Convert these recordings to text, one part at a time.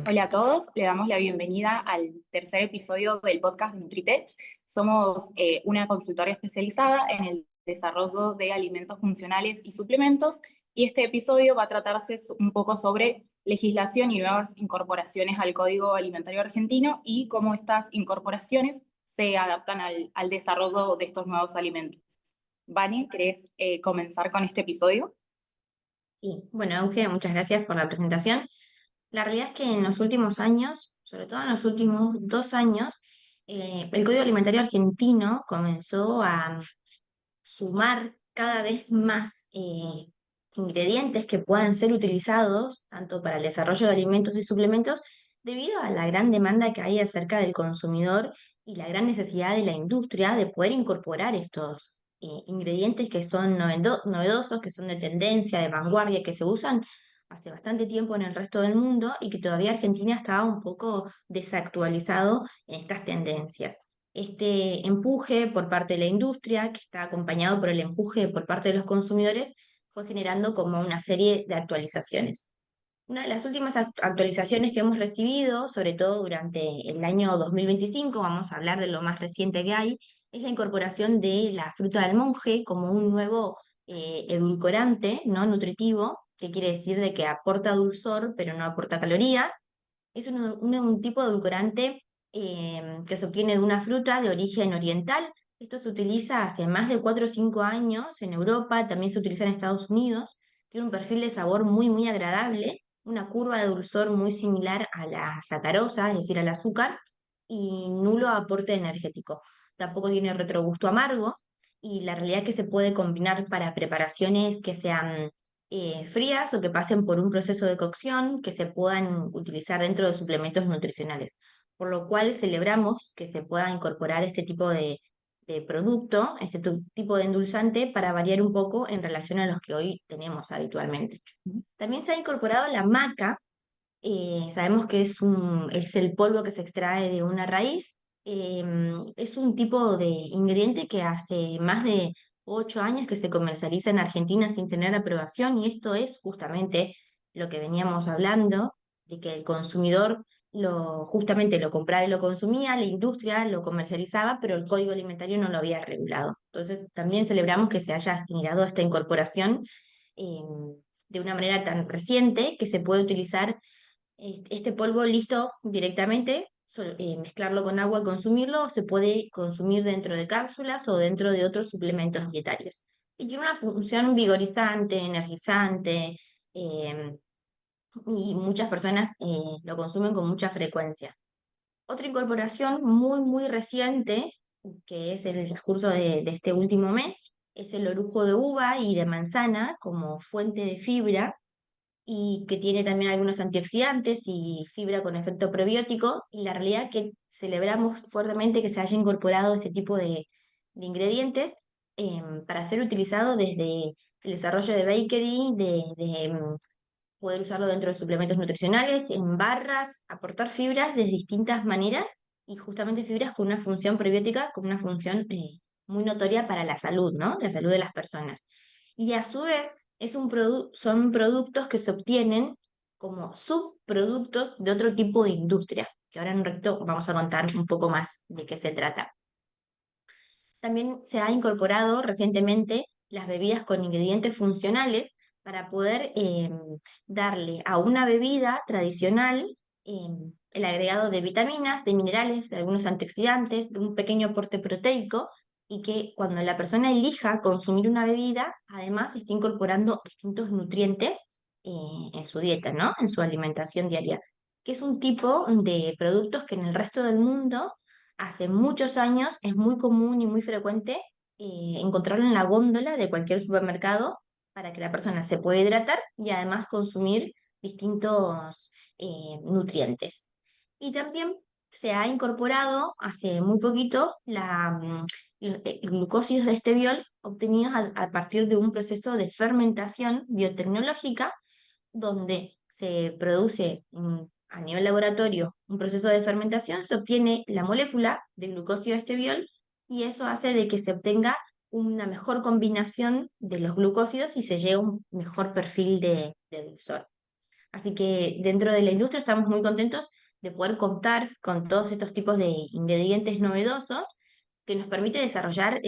Hola a todos, le damos la bienvenida al tercer episodio del podcast de Nutritech. Somos una consultora especializada en el desarrollo de alimentos funcionales y suplementos, y este episodio va a tratarse un poco sobre legislación y nuevas incorporaciones al Código Alimentario Argentino y cómo estas incorporaciones se adaptan al desarrollo de estos nuevos alimentos. Vani, ¿querés comenzar con este episodio? Sí, bueno, Auge, muchas gracias por la presentación. La realidad es que en los últimos años, sobre todo en los últimos 2 años, el Código Alimentario Argentino comenzó a sumar cada vez más ingredientes que puedan ser utilizados tanto para el desarrollo de alimentos y suplementos debido a la gran demanda que hay acerca del consumidor y la gran necesidad de la industria de poder incorporar estos ingredientes que son novedosos, que son de tendencia, de vanguardia, que se usan hace bastante tiempo en el resto del mundo y que todavía Argentina estaba un poco desactualizado en estas tendencias. Este empuje por parte de la industria, que está acompañado por el empuje por parte de los consumidores, fue generando como una serie de actualizaciones. Una de las últimas actualizaciones que hemos recibido, sobre todo durante el año 2025, vamos a hablar de lo más reciente que hay, es la incorporación de la fruta del monje como un nuevo edulcorante no nutritivo, que quiere decir de que aporta dulzor pero no aporta calorías. Es un tipo de edulcorante que se obtiene de una fruta de origen oriental. Esto se utiliza hace más de 4 o 5 años en Europa, también se utiliza en Estados Unidos. Tiene un perfil de sabor muy, muy agradable, una curva de dulzor muy similar a la sacarosa, es decir, al azúcar, y nulo aporte energético. Tampoco tiene retrogusto amargo y la realidad es que se puede combinar para preparaciones que sean frías o que pasen por un proceso de cocción que se puedan utilizar dentro de suplementos nutricionales. Por lo cual celebramos que se pueda incorporar este tipo de producto, este tipo de endulzante para variar un poco en relación a los que hoy tenemos habitualmente. También se ha incorporado la maca. Sabemos que es el polvo que se extrae de una raíz. Es un tipo de ingrediente que hace más de 8 años que se comercializa en Argentina sin tener aprobación, y esto es justamente lo que veníamos hablando, de que el consumidor justamente lo compraba y lo consumía, la industria lo comercializaba, pero el Código Alimentario no lo había regulado. Entonces también celebramos que se haya generado esta incorporación de una manera tan reciente que se puede utilizar este polvo listo directamente, mezclarlo con agua y consumirlo, o se puede consumir dentro de cápsulas o dentro de otros suplementos dietarios. Y tiene una función vigorizante, energizante, eh, y muchas personas lo consumen con mucha frecuencia. Otra incorporación muy, muy reciente, que es en el transcurso de este último mes, es el orujo de uva y de manzana como fuente de fibra y que tiene también algunos antioxidantes y fibra con efecto probiótico, y la realidad que celebramos fuertemente que se haya incorporado este tipo de ingredientes para ser utilizado desde el desarrollo de bakery, poder usarlo dentro de suplementos nutricionales, en barras, aportar fibras de distintas maneras y justamente fibras con una función probiótica, con una función muy notoria para la salud, ¿no? La salud de las personas. Y a su vez son productos que se obtienen como subproductos de otro tipo de industria, que ahora en un ratito vamos a contar un poco más de qué se trata. También se ha incorporado recientemente las bebidas con ingredientes funcionales para poder darle a una bebida tradicional el agregado de vitaminas, de minerales, de algunos antioxidantes, de un pequeño aporte proteico, y que cuando la persona elija consumir una bebida, además está incorporando distintos nutrientes en su dieta, ¿no? En su alimentación diaria, que es un tipo de productos que en el resto del mundo hace muchos años es muy común y muy frecuente encontrarlo en la góndola de cualquier supermercado para que la persona se pueda hidratar y además consumir distintos nutrientes. Y también se ha incorporado hace muy poquito los glucósidos de esteviol obtenidos a partir de un proceso de fermentación biotecnológica donde se produce a nivel laboratorio un proceso de fermentación, se obtiene la molécula de glucósido esteviol y eso hace de que se obtenga una mejor combinación de los glucósidos y se llega a un mejor perfil de dulzor. Así que dentro de la industria estamos muy contentos de poder contar con todos estos tipos de ingredientes novedosos que nos permite desarrollar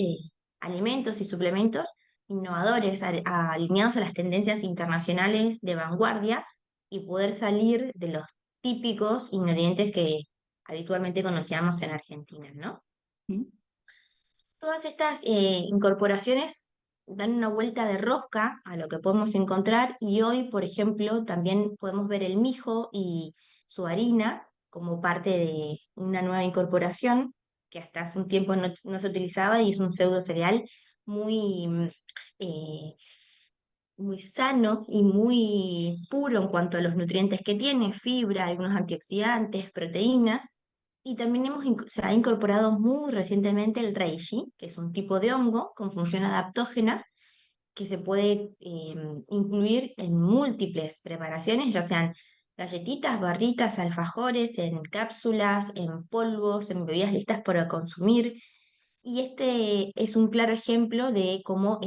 alimentos y suplementos innovadores, alineados a las tendencias internacionales de vanguardia y poder salir de los típicos ingredientes que habitualmente conocíamos en Argentina, ¿no? ¿Mm? Todas estas incorporaciones dan una vuelta de rosca a lo que podemos encontrar y hoy, por ejemplo, también podemos ver el mijo y su harina como parte de una nueva incorporación que hasta hace un tiempo no se utilizaba y es un pseudo cereal muy, eh, muy sano y muy puro en cuanto a los nutrientes que tiene, fibra, algunos antioxidantes, proteínas. Y también se ha incorporado muy recientemente el reishi, que es un tipo de hongo con función adaptógena que se puede incluir en múltiples preparaciones, ya sean galletitas, barritas, alfajores, en cápsulas, en polvos, en bebidas listas para consumir. Y este es un claro ejemplo de cómo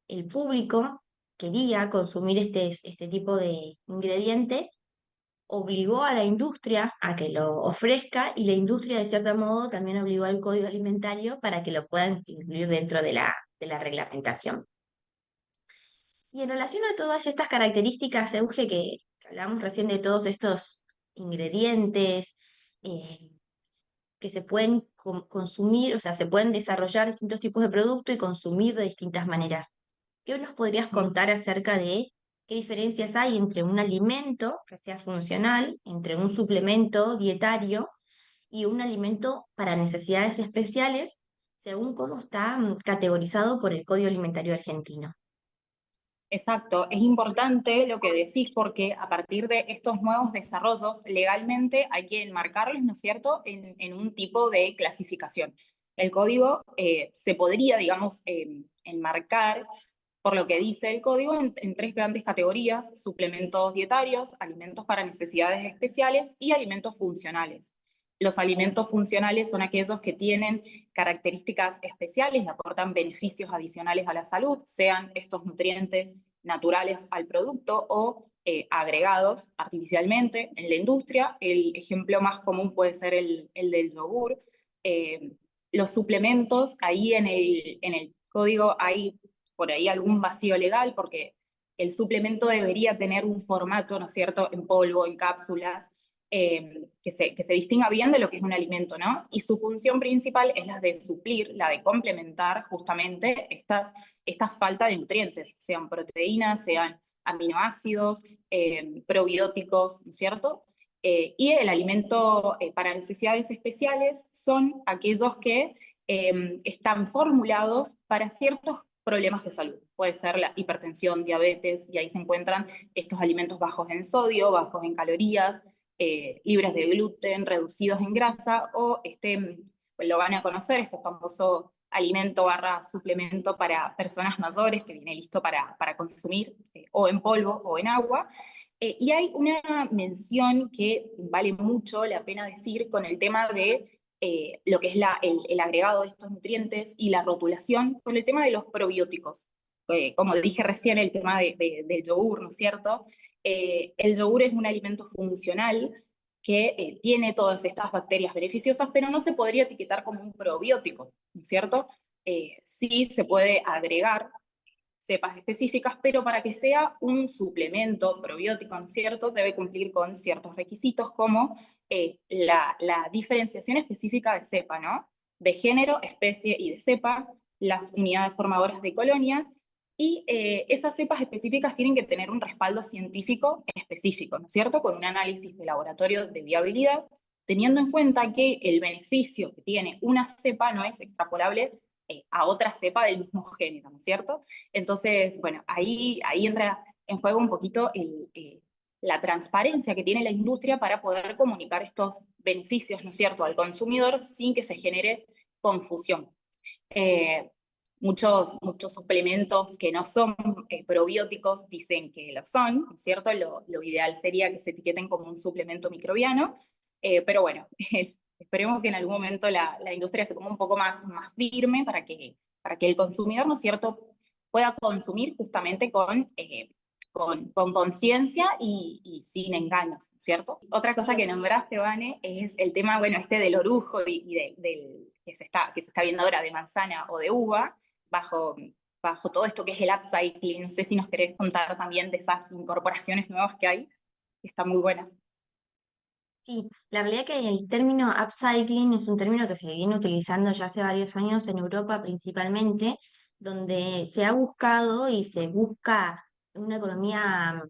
el público quería consumir este tipo de ingrediente, obligó a la industria a que lo ofrezca y la industria de cierto modo también obligó al código alimentario para que lo puedan incluir dentro de la reglamentación. Y en relación a todas estas características, Euge, que hablamos recién de todos estos ingredientes, eh, que se pueden consumir, o sea, se pueden desarrollar distintos tipos de producto y consumir de distintas maneras. ¿Qué nos podrías ¿Mm? contar acerca de qué diferencias hay entre un alimento que sea funcional, entre un suplemento dietario y un alimento para necesidades especiales, según cómo está categorizado por el Código Alimentario Argentino? Exacto, es importante lo que decís porque a partir de estos nuevos desarrollos, legalmente hay que enmarcarlos, ¿no es cierto?, en un tipo de clasificación. El código se podría, digamos, enmarcar por lo que dice el código en tres grandes categorías: suplementos dietarios, alimentos para necesidades especiales y alimentos funcionales. Los alimentos funcionales son aquellos que tienen características especiales y aportan beneficios adicionales a la salud, sean estos nutrientes naturales al producto o agregados artificialmente en la industria. El ejemplo más común puede ser el del yogur. Eh, los suplementos, ahí en el código hay por ahí algún vacío legal, porque el suplemento debería tener un formato, ¿no es cierto?, en polvo, en cápsulas, que se distinga bien de lo que es un alimento, ¿no? Y su función principal es la de suplir, la de complementar justamente esta falta de nutrientes, sean proteínas, sean aminoácidos, probióticos, ¿no es cierto? Y el alimento para necesidades especiales son aquellos que están formulados para ciertos problemas de salud. Puede ser la hipertensión, diabetes, y ahí se encuentran estos alimentos bajos en sodio, bajos en calorías, libres de gluten, reducidos en grasa, o pues lo van a conocer, este famoso alimento barra suplemento para personas mayores que viene listo para consumir o en polvo o en agua. Y hay una mención que vale mucho la pena decir con el tema de lo que es el agregado de estos nutrientes y la rotulación, con el tema de los probióticos. Como dije recién, el tema del yogur, ¿no es cierto? El yogur es un alimento funcional que tiene todas estas bacterias beneficiosas, pero no se podría etiquetar como un probiótico, ¿no es cierto? Sí se puede agregar cepas específicas, pero para que sea un suplemento probiótico, ¿no es cierto?, debe cumplir con ciertos requisitos como la diferenciación específica de cepa, ¿no? De género, especie y de cepa, las unidades formadoras de colonia, y esas cepas específicas tienen que tener un respaldo científico específico, ¿no es cierto?, con un análisis de laboratorio de viabilidad, teniendo en cuenta que el beneficio que tiene una cepa no es extrapolable a otra cepa del mismo género, ¿no es cierto? Entonces, bueno, ahí entra en juego un poquito la transparencia que tiene la industria para poder comunicar estos beneficios, ¿no es cierto?, al consumidor sin que se genere confusión. Eh, muchos suplementos que no son probióticos dicen que lo son, ¿no es cierto? Lo ideal sería que se etiqueten como un suplemento microbiano, pero bueno, esperemos que en algún momento la industria se ponga un poco más firme para que para que el consumidor, ¿no es cierto?, pueda consumir justamente con conciencia y sin engaños, ¿cierto? Otra cosa que nombraste, Vane, es el tema, bueno, este del orujo del que se está viendo ahora de manzana o de uva, bajo, bajo todo esto que es el upcycling. No sé si nos querés contar también de esas incorporaciones nuevas que hay, que están muy buenas. Sí, la realidad que el término upcycling es un término que se viene utilizando ya hace varios años en Europa principalmente, donde se ha buscado y se busca una economía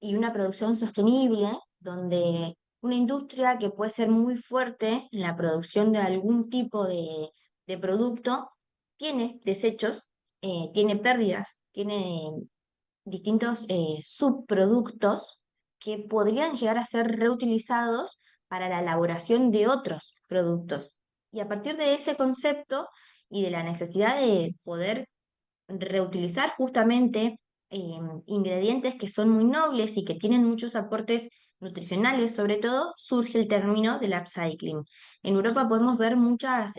y una producción sostenible, donde una industria que puede ser muy fuerte en la producción de algún tipo de producto tiene desechos, tiene pérdidas, tiene distintos subproductos que podrían llegar a ser reutilizados para la elaboración de otros productos. Y a partir de ese concepto y de la necesidad de poder reutilizar justamente ingredientes que son muy nobles y que tienen muchos aportes nutricionales, sobre todo, surge el término del upcycling. En Europa podemos ver muchas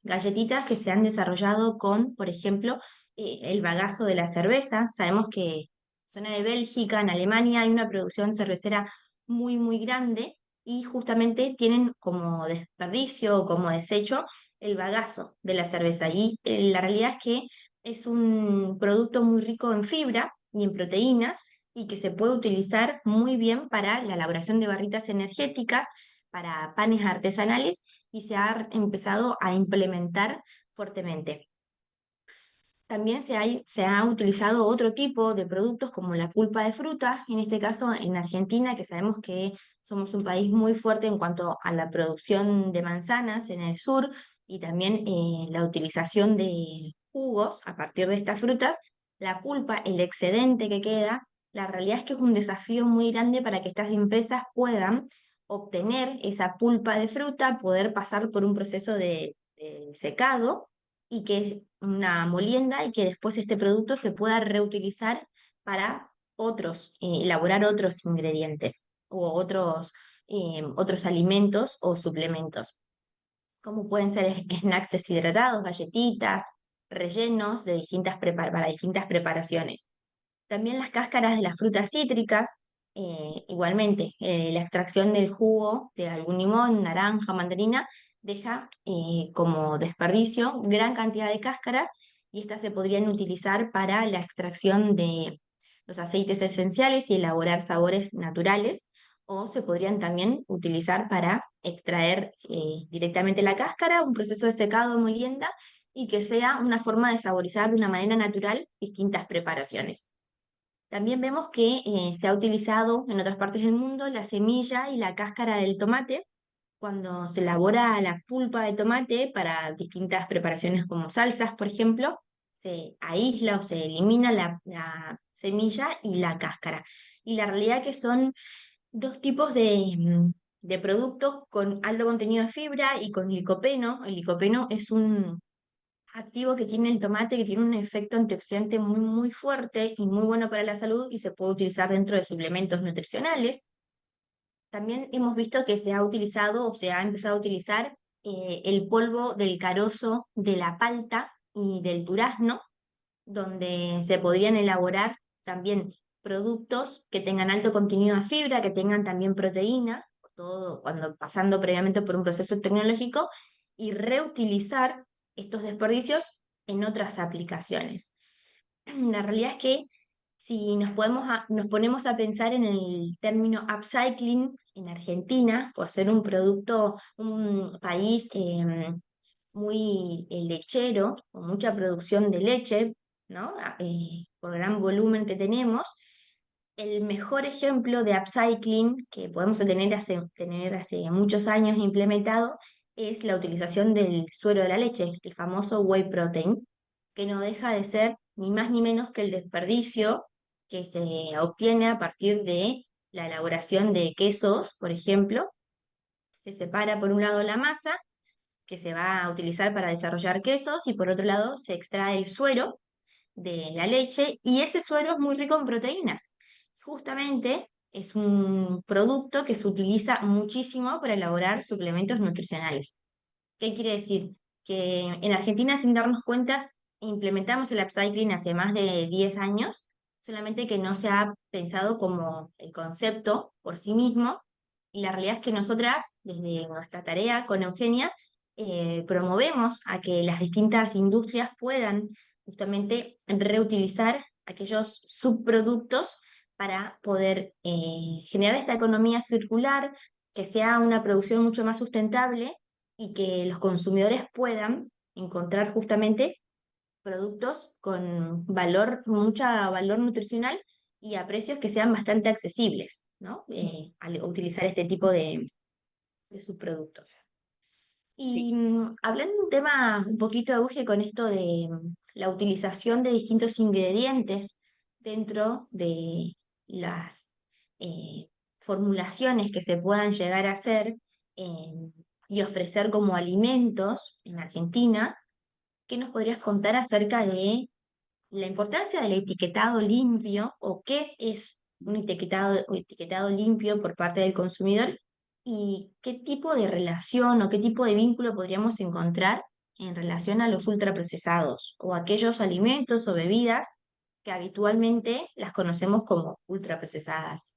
galletitas que se han desarrollado con, por ejemplo, el bagazo de la cerveza. Sabemos que zona de Bélgica, en Alemania, hay una producción cervecera muy, muy grande y justamente tienen como desperdicio o como desecho el bagazo de la cerveza. Y la realidad es que es un producto muy rico en fibra y en proteínas y que se puede utilizar muy bien para la elaboración de barritas energéticas, para panes artesanales y se ha empezado a implementar fuertemente. También se ha utilizado otro tipo de productos como la pulpa de fruta, en este caso en Argentina, que sabemos que somos un país muy fuerte en cuanto a la producción de manzanas en el sur y también la utilización de jugos a partir de estas frutas. La pulpa, el excedente que queda, la realidad es que es un desafío muy grande para que estas empresas puedan obtener esa pulpa de fruta, poder pasar por un proceso de secado y que es una molienda y que después este producto se pueda reutilizar para otros, elaborar otros ingredientes o otros alimentos o suplementos, como pueden ser snacks deshidratados, galletitas, rellenos de para distintas preparaciones. También las cáscaras de las frutas cítricas, igualmente, la extracción del jugo de algún limón, naranja, mandarina, deja como desperdicio gran cantidad de cáscaras y estas se podrían utilizar para la extracción de los aceites esenciales y elaborar sabores naturales, o se podrían también utilizar para extraer directamente la cáscara, un proceso de secado o molienda, y que sea una forma de saborizar de una manera natural distintas preparaciones. También vemos que se ha utilizado en otras partes del mundo la semilla y la cáscara del tomate cuando se elabora la pulpa de tomate para distintas preparaciones como salsas, por ejemplo, se aísla o se elimina la semilla y la cáscara. Y la realidad que son dos tipos de productos con alto contenido de fibra y con licopeno. El licopeno es un activo que tiene el tomate, que tiene un efecto antioxidante muy, muy fuerte y muy bueno para la salud y se puede utilizar dentro de suplementos nutricionales. También hemos visto que se ha utilizado o se ha empezado a utilizar el polvo del carozo de la palta y del durazno, donde se podrían elaborar también productos que tengan alto contenido de fibra, que tengan también proteína, todo cuando pasando previamente por un proceso tecnológico, y reutilizar estos desperdicios en otras aplicaciones. La realidad es que si nos ponemos a pensar en el término upcycling en Argentina, por ser un producto, un país muy lechero, con mucha producción de leche, ¿no? Por gran volumen que tenemos, el mejor ejemplo de upcycling que podemos tener hace muchos años implementado es la utilización del suero de la leche, el famoso whey protein, que no deja de ser ni más ni menos que el desperdicio que se obtiene a partir de la elaboración de quesos, por ejemplo. Se separa por un lado la masa, que se va a utilizar para desarrollar quesos, y por otro lado se extrae el suero de la leche, y ese suero es muy rico en proteínas. Justamente es un producto que se utiliza muchísimo para elaborar suplementos nutricionales. ¿Qué quiere decir? Que en Argentina, sin darnos cuenta, implementamos el upcycling hace más de 10 años, solamente que no se ha pensado como el concepto por sí mismo. Y la realidad es que nosotras, desde nuestra tarea con Eugenia, promovemos a que las distintas industrias puedan justamente reutilizar aquellos subproductos para poder generar esta economía circular, que sea una producción mucho más sustentable y que los consumidores puedan encontrar justamente productos con valor, mucha valor nutricional y a precios que sean bastante accesibles, ¿no? Al utilizar este tipo de subproductos. Y Sí. hablando de un tema un poquito auge con esto de la utilización de distintos ingredientes dentro de las eh, formulaciones que se puedan llegar a hacer y ofrecer como alimentos en Argentina, ¿qué nos podrías contar acerca de la importancia del etiquetado limpio o qué es un etiquetado limpio por parte del consumidor y qué tipo de relación o qué tipo de vínculo podríamos encontrar en relación a los ultraprocesados o aquellos alimentos o bebidas que habitualmente las conocemos como ultraprocesadas?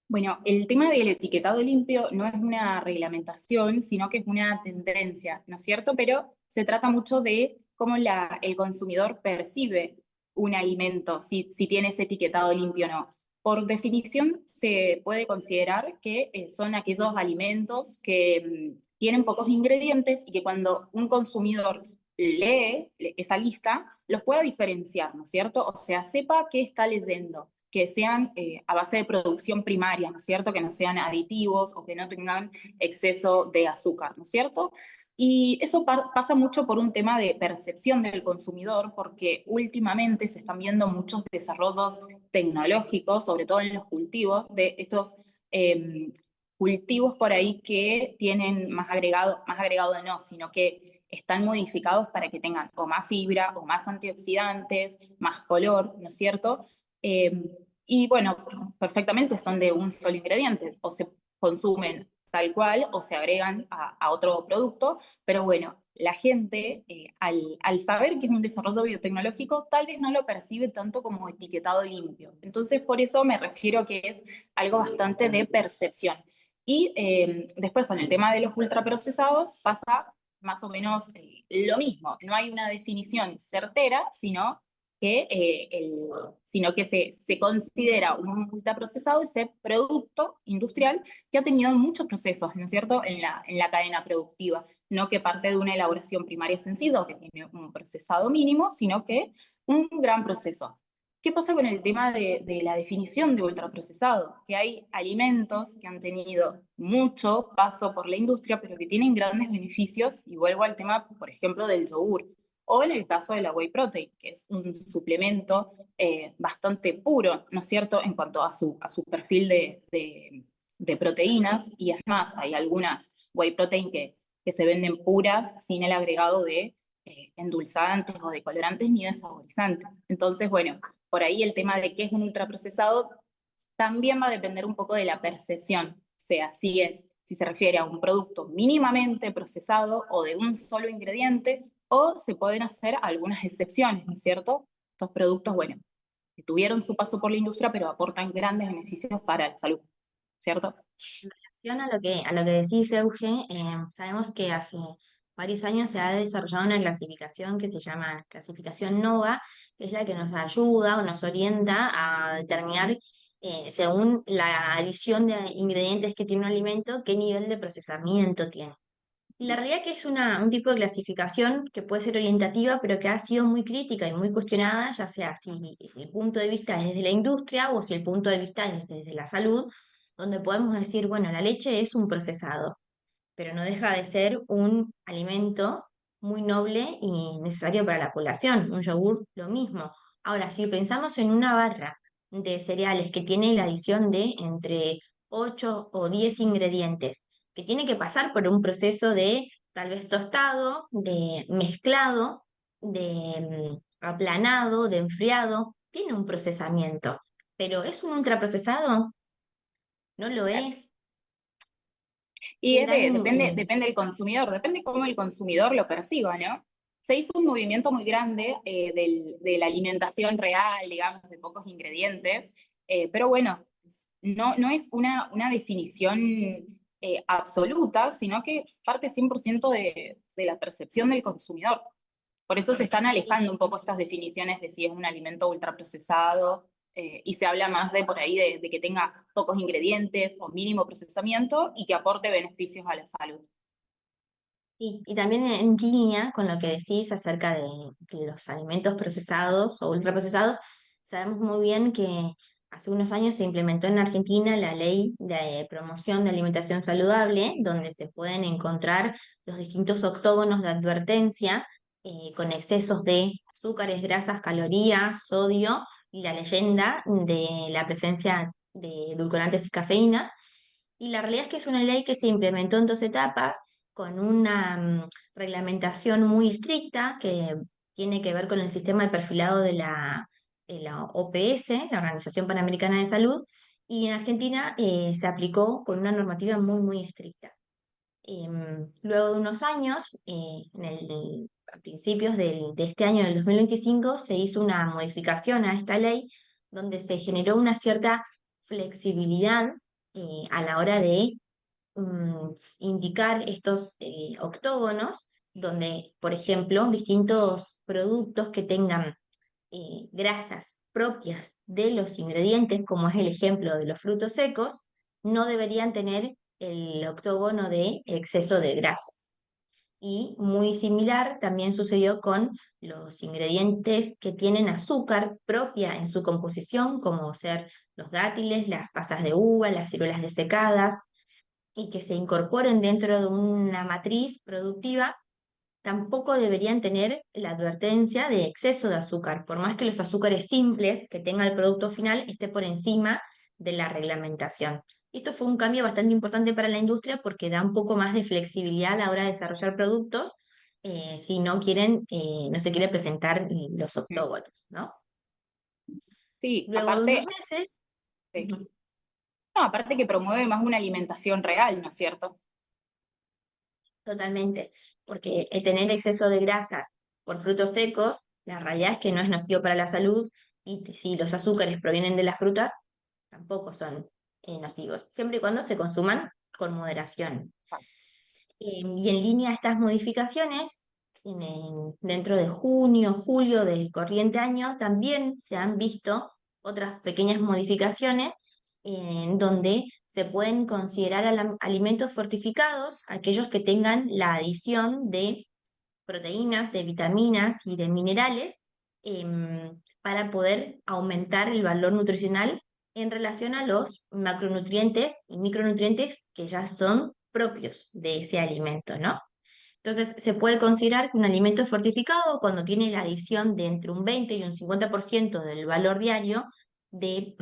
Bueno, el tema del etiquetado limpio no es una reglamentación, sino que es una tendencia, ¿no es cierto? Pero se trata mucho de cómo el consumidor percibe un alimento, si tiene ese etiquetado limpio o no. Por definición, se puede considerar que son aquellos alimentos que tienen pocos ingredientes y que cuando un consumidor lee esa lista, los pueda diferenciar, ¿no es cierto? O sea, sepa qué está leyendo, que sean a base de producción primaria, ¿no es cierto? Que no sean aditivos o que no tengan exceso de azúcar, ¿no es cierto? Y eso pasa mucho por un tema de percepción del consumidor, porque últimamente se están viendo muchos desarrollos tecnológicos, sobre todo en los cultivos, de estos cultivos por ahí que tienen más agregado no, sino que están modificados para que tengan o más fibra o más antioxidantes, más color, ¿no es cierto? Eh, y bueno, perfectamente son de un solo ingrediente, o se consumen tal cual o se agregan a otro producto, pero bueno, la gente al saber que es un desarrollo biotecnológico, tal vez no lo percibe tanto como etiquetado limpio. Entonces, por eso me refiero que es algo bastante de percepción. Y después con el tema de los ultraprocesados pasa más o menos lo mismo. No hay una definición certera, sino que se considera un ultraprocesado ese producto industrial que ha tenido muchos procesos, ¿no es cierto?, en la cadena productiva, no que parte de una elaboración primaria sencilla o que tiene un procesado mínimo, sino que un gran proceso. ¿Qué pasa con el tema de la definición de ultraprocesado? Que hay alimentos que han tenido mucho paso por la industria, pero que tienen grandes beneficios, y vuelvo al tema, por ejemplo, del yogur, o en el caso de la whey protein, que es un suplemento bastante puro, ¿no es cierto?, en cuanto a su perfil de proteínas, y es más, hay algunas whey protein que se venden puras sin el agregado de endulzantes o de colorantes ni de saborizantes. Entonces, bueno, por ahí el tema de qué es un ultraprocesado también va a depender un poco de la percepción, o sea, si se refiere a un producto mínimamente procesado o de un solo ingrediente, o se pueden hacer algunas excepciones, ¿no es cierto? Estos productos, bueno, que tuvieron su paso por la industria, pero aportan grandes beneficios para la salud, ¿cierto? En relación a lo que decís, Euge, sabemos que hace varios años se ha desarrollado una clasificación que se llama clasificación NOVA, que es la que nos ayuda o nos orienta a determinar, según la adición de ingredientes que tiene un alimento, qué nivel de procesamiento tiene. Y la realidad que es un tipo de clasificación que puede ser orientativa, pero que ha sido muy crítica y muy cuestionada, ya sea si el punto de vista es desde la industria o si el punto de vista es desde la salud, donde podemos decir, bueno, la leche es un procesado, pero no deja de ser un alimento muy noble y necesario para la población. Un yogur, lo mismo. Ahora, si pensamos en una barra de cereales que tiene la adición de entre 8 o 10 ingredientes, que tiene que pasar por un proceso de tal vez tostado, de mezclado, de aplanado, de enfriado, tiene un procesamiento. Pero ¿es un ultraprocesado? ¿No lo es? Y ¿Qué tan depende del consumidor, depende cómo el consumidor lo perciba, ¿no? se hizo un movimiento muy grande de la alimentación real, digamos, de pocos ingredientes, pero bueno, no es una definición absoluta, sino que parte 100% de la percepción del consumidor. Por eso se están alejando un poco estas definiciones de si es un alimento ultraprocesado, y se habla más de por ahí de que tenga pocos ingredientes o mínimo procesamiento y que aporte beneficios a la salud. Y también en línea con lo que decís acerca de los alimentos procesados o ultraprocesados, sabemos muy bien que hace unos años se implementó en Argentina la ley de promoción de alimentación saludable, donde se pueden encontrar los distintos octógonos de advertencia con excesos de azúcares, grasas, calorías, sodio y la leyenda de la presencia de edulcorantes y cafeína. Y la realidad es que es una ley que se implementó en dos etapas, con una reglamentación muy estricta que tiene que ver con el sistema de perfilado de la OPS, la Organización Panamericana de Salud, y en Argentina se aplicó con una normativa muy estricta. Luego de unos años, a principios de este año, del 2025, se hizo una modificación a esta ley donde se generó una cierta flexibilidad a la hora de indicar estos octógonos, donde, por ejemplo, distintos productos que tengan grasas propias de los ingredientes, como es el ejemplo de los frutos secos, no deberían tener el octógono de exceso de grasas. Y muy similar también sucedió con los ingredientes que tienen azúcar propia en su composición, como ser los dátiles, las pasas de uva, las ciruelas desecadas, y que se incorporen dentro de una matriz productiva, tampoco deberían tener la advertencia de exceso de azúcar, por más que los azúcares simples que tenga el producto final esté por encima de la reglamentación. Esto fue un cambio bastante importante para la industria porque da un poco más de flexibilidad a la hora de desarrollar productos si no quieren, no se quiere presentar los Mm. octógonos, ¿no? Sí, Luego de unos aparte, meses, sí. ujú, No, aparte que promueve más una alimentación real, ¿no es cierto? totalmente, porque tener exceso de grasas por frutos secos, la realidad es que no es nocivo para la salud y si los azúcares provienen de las frutas, tampoco son nocivos, siempre y cuando se consuman con moderación. Y en línea a estas modificaciones, dentro de junio, julio del corriente año, también se han visto otras pequeñas modificaciones en donde se pueden considerar alimentos fortificados aquellos que tengan la adición de proteínas, de vitaminas y de minerales para poder aumentar el valor nutricional en relación a los macronutrientes y micronutrientes que ya son propios de ese alimento, ¿no? Entonces, se puede considerar que un alimento es fortificado cuando tiene la adición de entre un 20 y un 50% del valor diario de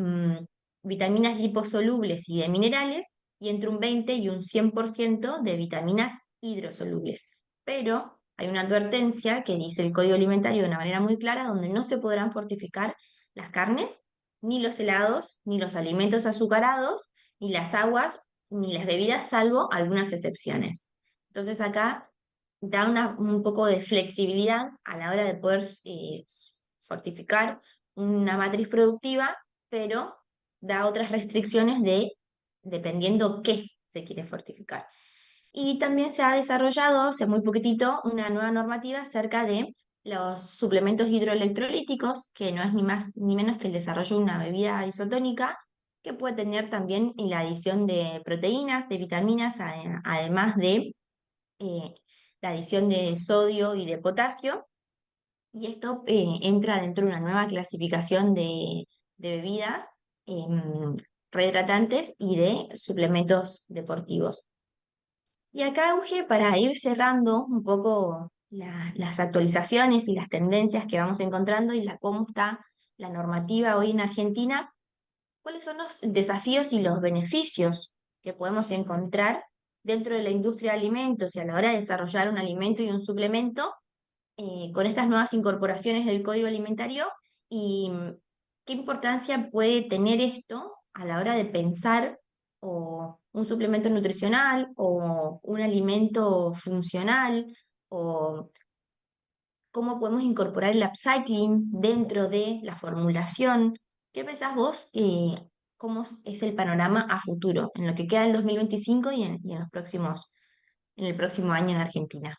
vitaminas liposolubles y de minerales, y entre un 20 y un 100% de vitaminas hidrosolubles. Pero hay una advertencia que dice el Código Alimentario de una manera muy clara, donde no se podrán fortificar las carnes, ni los helados, ni los alimentos azucarados, ni las aguas, ni las bebidas, salvo algunas excepciones. Entonces acá da un poco de flexibilidad a la hora de poder fortificar una matriz productiva, pero da otras restricciones dependiendo qué se quiere fortificar. Y también se ha desarrollado hace muy poquitito una nueva normativa acerca de los suplementos hidroelectrolíticos, que no es ni más ni menos que el desarrollo de una bebida isotónica que puede tener también la adición de proteínas, de vitaminas, además de eh, la adición de sodio y de potasio, y esto entra dentro de una nueva clasificación de bebidas rehidratantes y de suplementos deportivos. Y acá, Euge, para ir cerrando un poco las actualizaciones y las tendencias que vamos encontrando y cómo está la normativa hoy en Argentina, ¿cuáles son los desafíos y los beneficios que podemos encontrar dentro de la industria de alimentos y a la hora de desarrollar un alimento y un suplemento con estas nuevas incorporaciones del código alimentario? ¿Y qué importancia puede tener esto a la hora de pensar o un suplemento nutricional o un alimento funcional o cómo podemos incorporar el upcycling dentro de la formulación. ¿Qué pensás vos? ¿Cómo es el panorama a futuro, en lo que queda del 2025 y en en el próximo año en Argentina?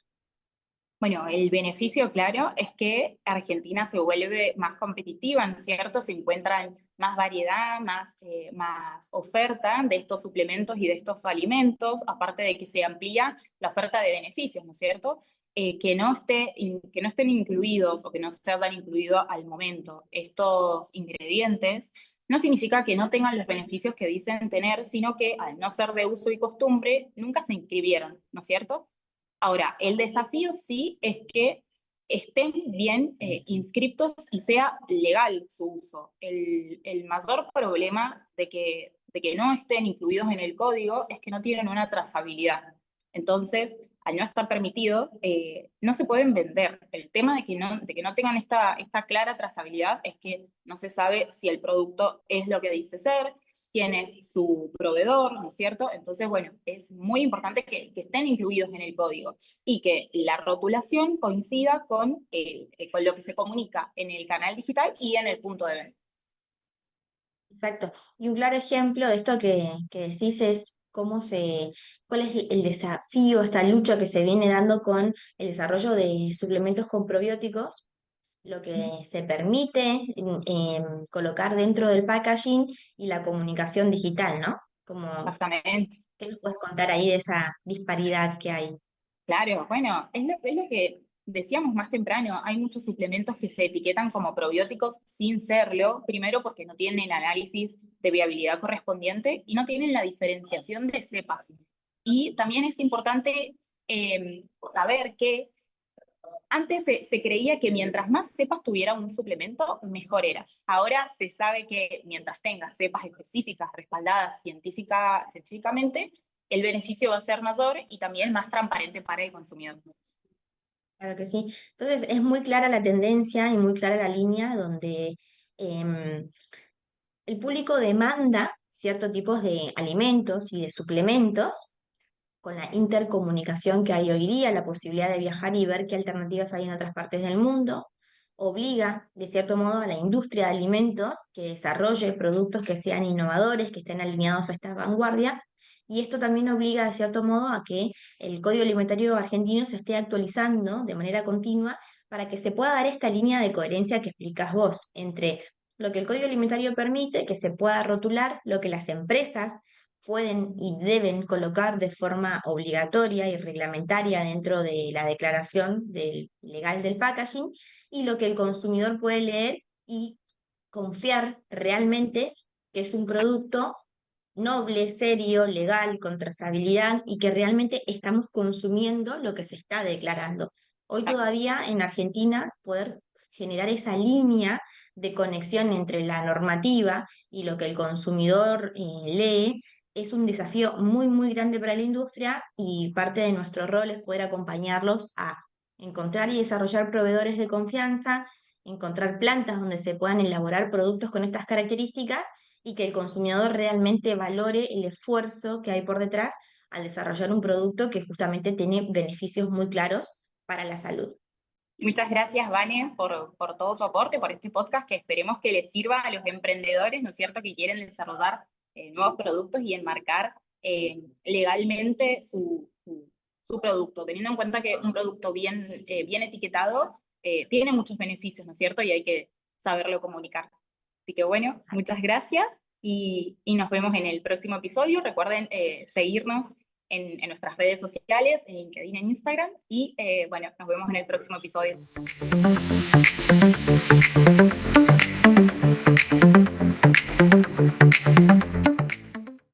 Bueno, el beneficio, claro, es que Argentina se vuelve más competitiva, ¿no es cierto? Se encuentra más variedad, más oferta de estos suplementos y de estos alimentos, aparte de que se amplía la oferta de beneficios, ¿no es cierto? Que no estén incluidos o que no se hayan incluido al momento estos ingredientes, no significa que no tengan los beneficios que dicen tener, sino que al no ser de uso y costumbre, nunca se inscribieron, ¿no es cierto? Ahora, el desafío sí es que estén bien inscriptos y sea legal su uso. El mayor problema de que no estén incluidos en el código es que no tienen una trazabilidad. Entonces, al no estar permitido, no se pueden vender. El tema de que no tengan esta clara trazabilidad es que no se sabe si el producto es lo que dice ser, quién es su proveedor, ¿no es cierto? Entonces, bueno, es muy importante que estén incluidos en el código y que la rotulación coincida con lo que se comunica en el canal digital y en el punto de venta. Exacto. Y un claro ejemplo de esto que decís es cuál es el desafío, esta lucha que se viene dando con el desarrollo de suplementos con probióticos, lo que se permite colocar dentro del packaging y la comunicación digital, ¿no? Exactamente. ¿Qué nos puedes contar ahí de esa disparidad que hay? Claro, bueno, es lo que decíamos más temprano, hay muchos suplementos que se etiquetan como probióticos sin serlo, primero porque no tienen el análisis de viabilidad correspondiente y no tienen la diferenciación de cepas. Y también es importante saber que antes se creía que mientras más cepas tuviera un suplemento, mejor era. Ahora se sabe que mientras tenga cepas específicas respaldadas científicamente, el beneficio va a ser mayor y también más transparente para el consumidor. Claro que sí. Entonces es muy clara la tendencia y muy clara la línea donde em, el público demanda ciertos tipos de alimentos y de suplementos con la intercomunicación que hay hoy día, la posibilidad de viajar y ver qué alternativas hay en otras partes del mundo, obliga, de cierto modo, a la industria de alimentos que desarrolle productos que sean innovadores, que estén alineados a esta vanguardia, y esto también obliga, de cierto modo, a que el Código Alimentario argentino se esté actualizando de manera continua para que se pueda dar esta línea de coherencia que explicas vos entre lo que el Código Alimentario permite, que se pueda rotular, lo que las empresas pueden y deben colocar de forma obligatoria y reglamentaria dentro de la declaración legal del packaging y lo que el consumidor puede leer y confiar realmente que es un producto noble, serio, legal, con trazabilidad y que realmente estamos consumiendo lo que se está declarando. Hoy todavía en Argentina poder generar esa línea de conexión entre la normativa y lo que el consumidor lee es un desafío muy, muy grande para la industria y parte de nuestro rol es poder acompañarlos a encontrar y desarrollar proveedores de confianza, encontrar plantas donde se puedan elaborar productos con estas características y que el consumidor realmente valore el esfuerzo que hay por detrás al desarrollar un producto que justamente tiene beneficios muy claros para la salud. Muchas gracias, Vane, por todo tu aporte, por este podcast que esperemos que les sirva a los emprendedores, ¿no es cierto?, que quieren desarrollar nuevos productos y enmarcar legalmente su producto, teniendo en cuenta que un producto bien etiquetado tiene muchos beneficios, ¿no es cierto?, y hay que saberlo comunicar. Así que bueno, Exacto. muchas gracias y nos vemos en el próximo episodio. Recuerden seguirnos en nuestras redes sociales, en LinkedIn, en Instagram. Y bueno, nos vemos en el próximo episodio.